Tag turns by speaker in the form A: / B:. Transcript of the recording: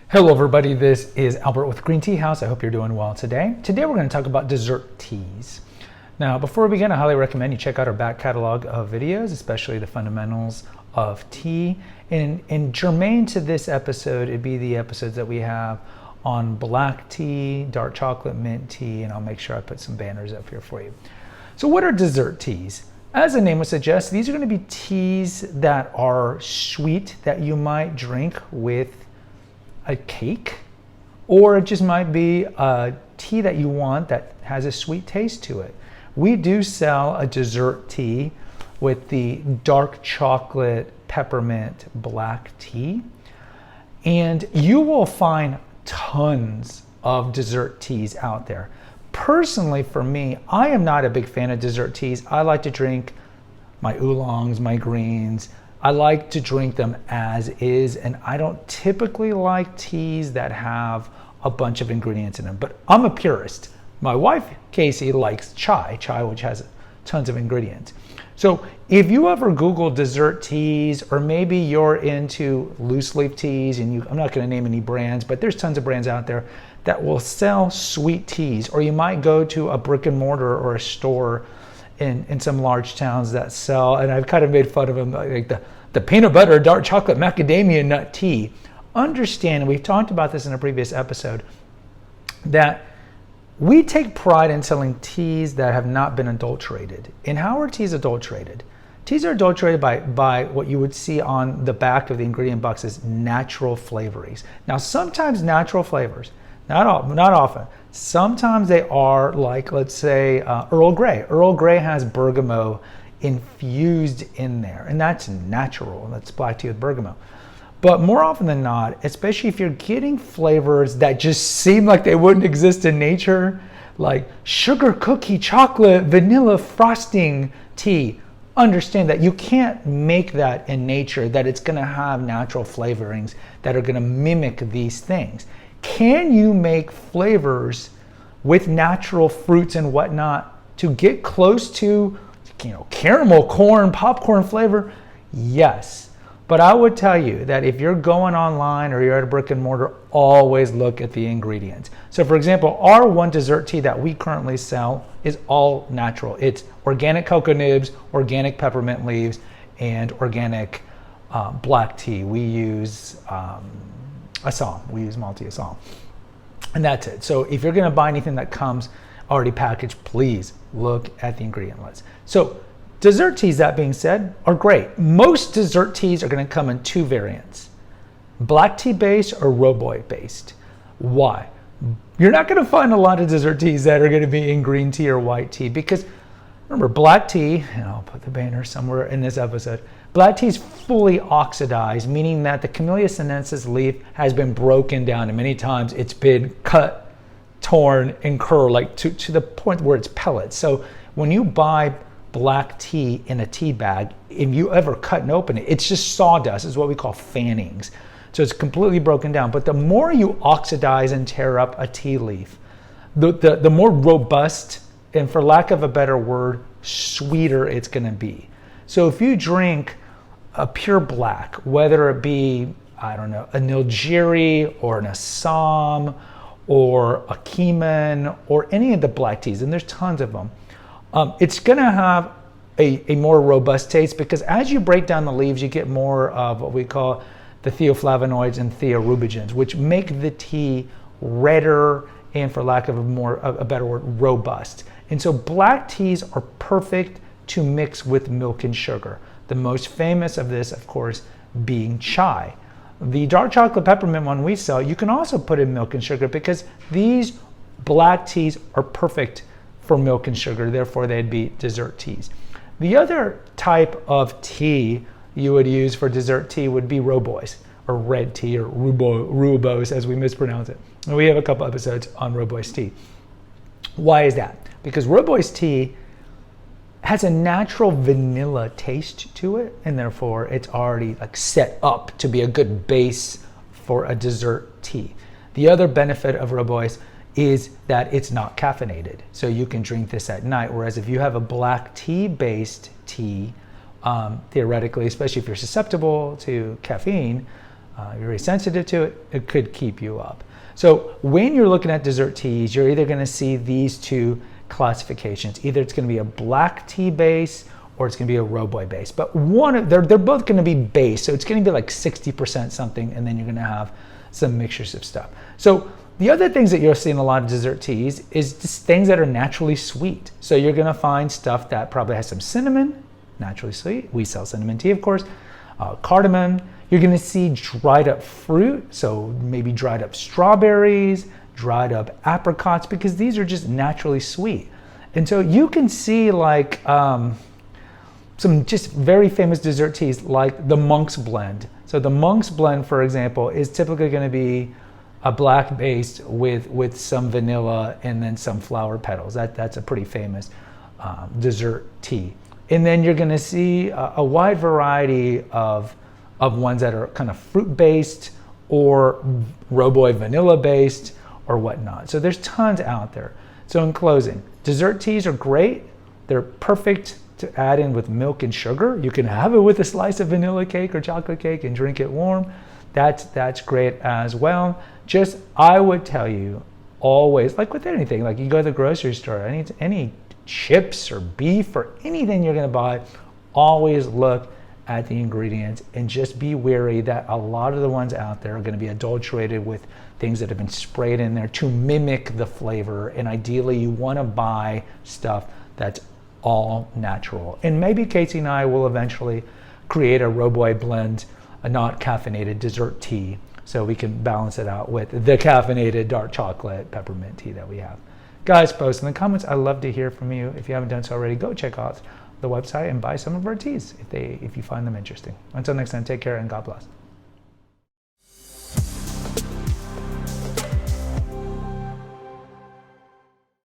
A: Hello everybody, this is Albert with Green Tea House. I hope you're doing well today. Today we're going to talk about dessert teas. Now before we begin, I highly recommend you check out our back catalog of videos, especially the fundamentals of tea. And germane to this episode, it'd be the episodes that we have on black tea, dark chocolate, mint tea, and I'll make sure I put some banners up here for you. So what are dessert teas? As the name would suggest, these are going to be teas that are sweet that you might drink with a cake, or it just might be a tea that you want that has a sweet taste to it. We do sell a dessert tea with the dark chocolate peppermint black tea, and you will find tons of dessert teas out there. Personally, for me, I am not a big fan of dessert teas. I like to drink my oolongs, my greens. I like to drink them as is, and I don't typically like teas that have a bunch of ingredients in them, but I'm a purist. My wife, Casey, likes chai, which has tons of ingredients. So if you ever Google dessert teas, or maybe you're into loose leaf teas, and I'm not going to name any brands, but there's tons of brands out there that will sell sweet teas, or you might go to a brick and mortar or a store in some large towns that sell, and I've kind of made fun of them, like the peanut butter dark chocolate macadamia nut tea. Understand, and we've talked about this in a previous episode, that we take pride in selling teas that have not been adulterated. And how are teas adulterated? Teas are adulterated by what you would see on the back of the ingredient box as natural flavorings. Now, sometimes natural flavors, not often, sometimes they are like, let's say, Earl Grey. Earl Grey has bergamot infused in there, and that's natural. That's black tea with bergamot. But more often than not, especially if you're getting flavors that just seem like they wouldn't exist in nature, like sugar cookie chocolate vanilla frosting tea, understand that you can't make that in nature, that it's going to have natural flavorings that are going to mimic these things. Can you make flavors with natural fruits and whatnot to get close to, caramel, corn, popcorn flavor? Yes. But I would tell you that if you're going online or you're at a brick and mortar, always look at the ingredients. So for example, our one dessert tea that we currently sell is all natural. It's organic cocoa nibs, organic peppermint leaves, and organic black tea. We use Assam. We use Malti Assam. And that's it. So if you're going to buy anything that comes already packaged, please look at the ingredient list. So dessert teas, that being said, are great. Most dessert teas are going to come in two variants: black tea based or Roboy based. Why? You're not going to find a lot of dessert teas that are going to be in green tea or white tea, because remember, black tea, and I'll put the banner somewhere in this episode, black tea is fully oxidized, meaning that the Camellia sinensis leaf has been broken down, and many times it's been cut, torn, and curled, like to the point where it's pellets. So when you buy black tea in a tea bag, if you ever cut and open it, it's just sawdust. It's what we call fannings. So it's completely broken down. But the more you oxidize and tear up a tea leaf, the more robust, and for lack of a better word, sweeter it's going to be. So if you drink a pure black, whether it be, a Nilgiri or an Assam or a Keeman or any of the black teas, and there's tons of them, it's going to have a more robust taste, because as you break down the leaves, you get more of what we call the theoflavonoids and theorubigens, which make the tea redder and, for lack of a better word, robust. And so black teas are perfect to mix with milk and sugar. The most famous of this, of course, being chai. The dark chocolate peppermint one we sell, you can also put in milk and sugar, because these black teas are perfect for milk and sugar, therefore they'd be dessert teas. The other type of tea you would use for dessert tea would be Roboys, or red tea, or rooibos as we mispronounce it. And we have a couple episodes on Roboys tea. Why is that? Because Roboys tea has a natural vanilla taste to it, and therefore it's already like set up to be a good base for a dessert tea. The other benefit of Roboys is that it's not caffeinated. So you can drink this at night, whereas if you have a black tea based tea, theoretically, especially if you're susceptible to caffeine, If you're very sensitive to it, it could keep you up. So when you're looking at dessert teas, you're either going to see these two classifications. Either it's going to be a black tea base or it's going to be a roboy base. But they're both going to be base, so it's going to be like 60% something, and then you're going to have some mixtures of stuff. So the other things that you'll see in a lot of dessert teas is just things that are naturally sweet. So you're going to find stuff that probably has some cinnamon, naturally sweet. We sell cinnamon tea, of course. Cardamom. You're going to see dried up fruit, so maybe dried up strawberries, dried up apricots, because these are just naturally sweet. And so you can see like some just very famous dessert teas like the Monk's Blend. So the Monk's Blend, for example, is typically going to be a black base with some vanilla and then some flower petals. That's a pretty famous dessert tea. And then you're going to see a wide variety of ones that are kind of fruit-based or roboy vanilla-based or whatnot. So there's tons out there. So in closing, dessert teas are great. They're perfect to add in with milk and sugar. You can have it with a slice of vanilla cake or chocolate cake and drink it warm. That's great as well. Just, I would tell you always, like with anything, like you go to the grocery store, any chips or beef or anything you're going to buy, always look at the ingredients and just be wary that a lot of the ones out there are going to be adulterated with things that have been sprayed in there to mimic the flavor. And ideally you want to buy stuff that's all natural. And maybe Casey and I will eventually create a roboy blend, a not caffeinated dessert tea, so we can balance it out with the caffeinated dark chocolate peppermint tea that we have. Guys, post in the comments. I love to hear from you. If you haven't done so already, go check out the website and buy some of our teas if you find them interesting. Until next time, take care and God bless.